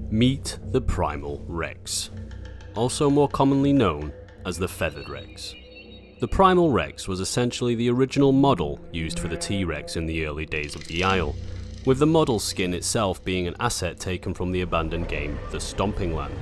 Meet the Primal Rex, also more commonly known as the Feathered Rex. The Primal Rex was essentially the original model used for the T-Rex in the early days of the Isle, with the model skin itself being an asset taken from the abandoned game The Stomping Land.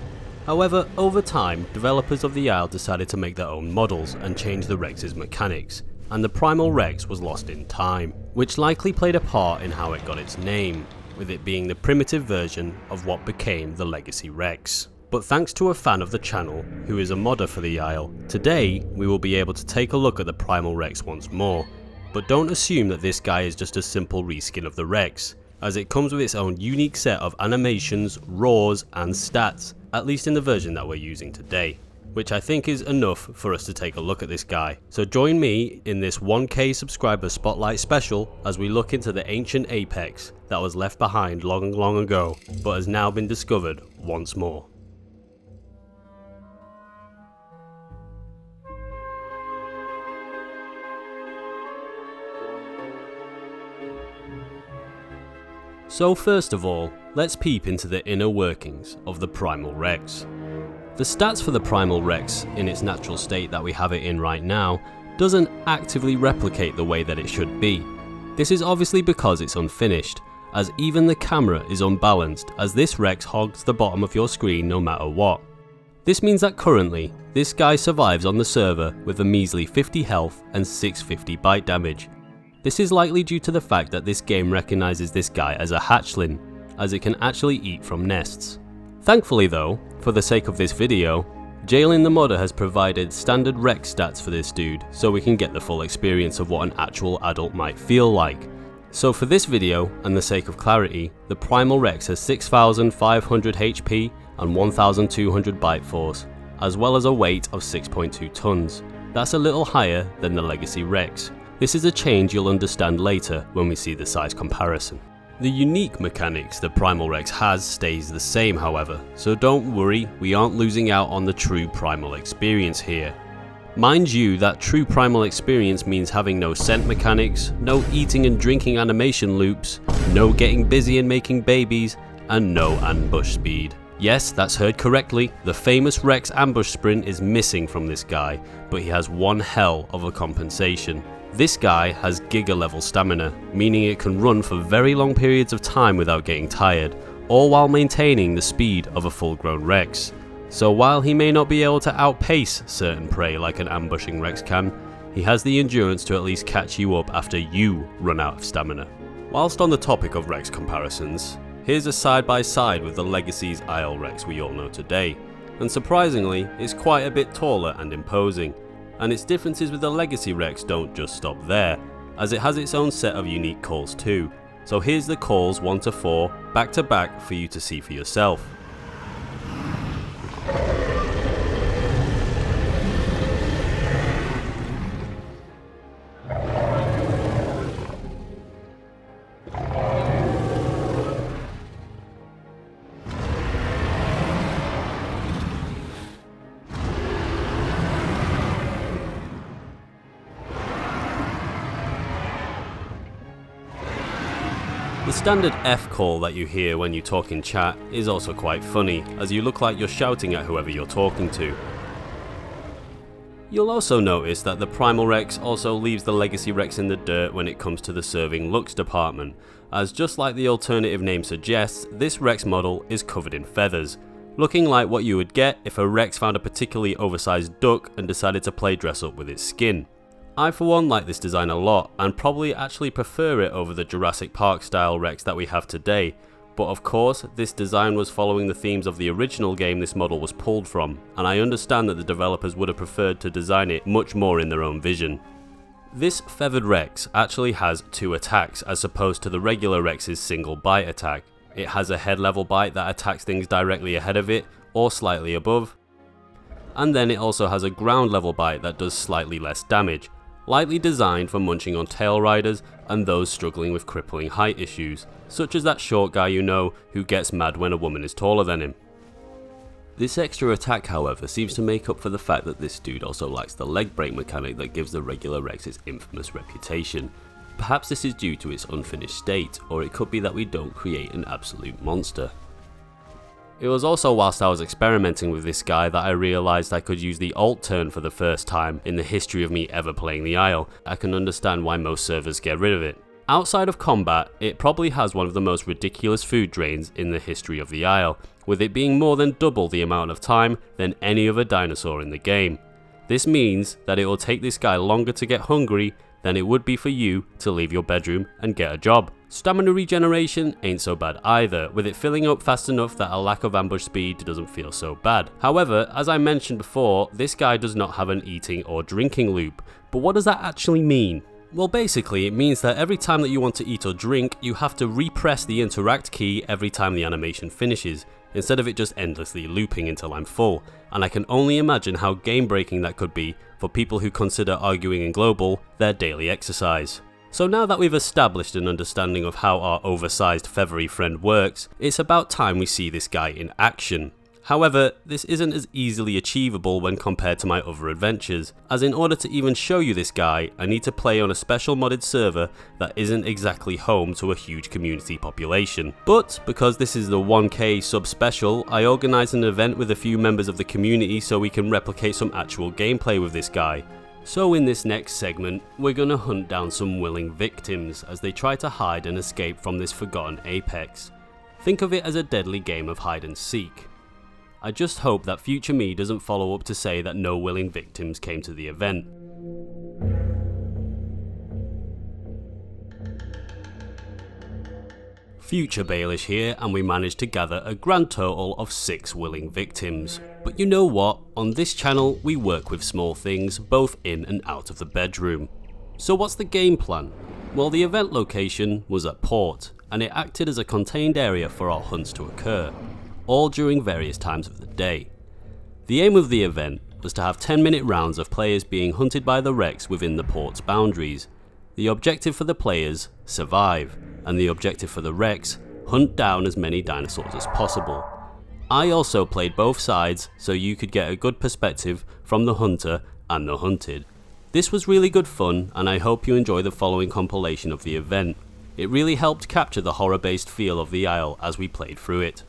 However, over time, developers of the Isle decided to make their own models and change the Rex's mechanics, and the Primal Rex was lost in time, which likely played a part in how it got its name, with it being the primitive version of what became the Legacy Rex. But thanks to a fan of the channel, who is a modder for the Isle, today we will be able to take a look at the Primal Rex once more. But don't assume that this guy is just a simple reskin of the Rex, as it comes with its own unique set of animations, roars and stats, at least in the version that we're using today, which I think is enough for us to take a look at this guy. So join me in this 1K subscriber spotlight special as we look into the ancient apex that was left behind long ago, but has now been discovered once more. So first of all, let's peep into the inner workings of the Primal Rex. The stats for the Primal Rex in its natural state that we have it in right now doesn't actively replicate the way that it should be. This is obviously because it's unfinished, as even the camera is unbalanced as this Rex hogs the bottom of your screen no matter what. This means that currently, this guy survives on the server with a measly 50 health and 650 bite damage. This is likely due to the fact that this game recognises this guy as a hatchling, as it can actually eat from nests. Thankfully though, for the sake of this video, Jerelyn the modder has provided standard Rex stats for this dude so we can get the full experience of what an actual adult might feel like. So for this video, and the sake of clarity, the Primal Rex has 6,500 HP and 1,200 bite force, as well as a weight of 6.2 tons. That's a little higher than the Legacy Rex. This is a change you'll understand later when we see the size comparison. The unique mechanics the Primal Rex has stays the same however, so don't worry, we aren't losing out on the true primal experience here. Mind you, that true primal experience means having no scent mechanics, no eating and drinking animation loops, no getting busy and making babies, and no ambush speed. Yes, that's heard correctly, the famous Rex ambush sprint is missing from this guy, but he has one hell of a compensation. This guy has giga level stamina, meaning it can run for very long periods of time without getting tired, all while maintaining the speed of a full grown Rex. So while he may not be able to outpace certain prey like an ambushing Rex can, he has the endurance to at least catch you up after you run out of stamina. Whilst on the topic of Rex comparisons, here's a side by side with the Legacy's Isle Rex we all know today, and surprisingly it's quite a bit taller and imposing. And its differences with the Legacy Rex don't just stop there, as it has its own set of unique calls too. So here's the calls 1 to 4 back to back for you to see for yourself. The standard F call that you hear when you talk in chat is also quite funny, as you look like you're shouting at whoever you're talking to. You'll also notice that the Primal Rex also leaves the Legacy Rex in the dirt when it comes to the serving looks department, as just like the alternative name suggests, this Rex model is covered in feathers, looking like what you would get if a Rex found a particularly oversized duck and decided to play dress up with its skin. I for one like this design a lot and probably actually prefer it over the Jurassic Park style Rex that we have today, but of course this design was following the themes of the original game this model was pulled from, and I understand that the developers would have preferred to design it much more in their own vision. This Feathered Rex actually has 2 attacks as opposed to the regular Rex's single bite attack. It has a head level bite that attacks things directly ahead of it or slightly above, and then it also has a ground level bite that does slightly less damage, likely designed for munching on tail riders and those struggling with crippling height issues, such as that short guy you know who gets mad when a woman is taller than him. This extra attack however seems to make up for the fact that this dude also lacks the leg break mechanic that gives the regular Rex its infamous reputation. Perhaps this is due to its unfinished state, or it could be that we don't create an absolute monster. It was also whilst I was experimenting with this guy that I realised I could use the alt turn for the first time in the history of me ever playing the Isle. I can understand why most servers get rid of it. Outside of combat, it probably has one of the most ridiculous food drains in the history of the Isle, with it being more than double the amount of time than any other dinosaur in the game. This means that it will take this guy longer to get hungry than it would be for you to leave your bedroom and get a job. Stamina regeneration ain't so bad either, with it filling up fast enough that a lack of ambush speed doesn't feel so bad. However, as I mentioned before, this guy does not have an eating or drinking loop. But what does that actually mean? Well, basically it means that every time that you want to eat or drink, you have to repress the interact key every time the animation finishes, instead of it just endlessly looping until I'm full. And I can only imagine how game breaking that could be for people who consider arguing in global their daily exercise. So now that we've established an understanding of how our oversized feathery friend works, it's about time we see this guy in action. However, this isn't as easily achievable when compared to my other adventures, as in order to even show you this guy, I need to play on a special modded server that isn't exactly home to a huge community population. But because this is the 1K sub special, I organised an event with a few members of the community so we can replicate some actual gameplay with this guy. So in this next segment, we're gonna hunt down some willing victims as they try to hide and escape from this forgotten apex. Think of it as a deadly game of hide and seek. I just hope that future me doesn't follow up to say that no willing victims came to the event. Future Baelish here, and we managed to gather a grand total of 6 willing victims. But you know what? On this channel we work with small things both in and out of the bedroom. So what's the game plan? Well, the event location was at port, and it acted as a contained area for our hunts to occur, all during various times of the day. The aim of the event was to have 10-minute rounds of players being hunted by the Rex within the port's boundaries. The objective for the players, survive, and the objective for the Rex, hunt down as many dinosaurs as possible. I also played both sides so you could get a good perspective from the hunter and the hunted. This was really good fun, and I hope you enjoy the following compilation of the event. It really helped capture the horror-based feel of the Isle as we played through it.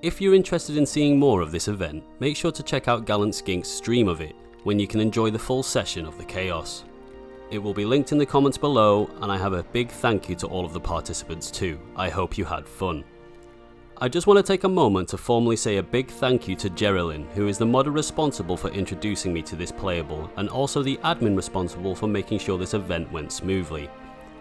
If you're interested in seeing more of this event, make sure to check out GallanSkinks' stream of it, when you can enjoy the full session of the chaos. It will be linked in the comments below, and I have a big thank you to all of the participants too. I hope you had fun. I just want to take a moment to formally say a big thank you to Jerelyn, who is the modder responsible for introducing me to this playable, and also the admin responsible for making sure this event went smoothly.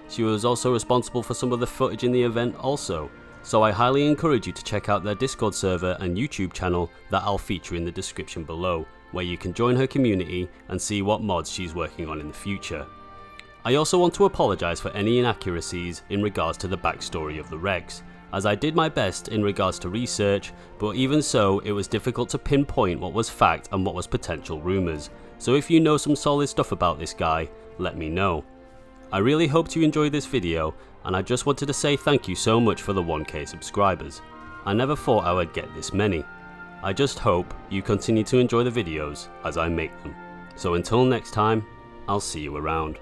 She was also responsible for some of the footage in the event also, so I highly encourage you to check out their Discord server and YouTube channel that I'll feature in the description below, where you can join her community and see what mods she's working on in the future. I also want to apologise for any inaccuracies in regards to the backstory of the Rex, as I did my best in regards to research, but even so it was difficult to pinpoint what was fact and what was potential rumours, so if you know some solid stuff about this guy, let me know. I really hoped you enjoyed this video, and I just wanted to say thank you so much for the 1k subscribers. I never thought I would get this many. I just hope you continue to enjoy the videos as I make them. So until next time, I'll see you around.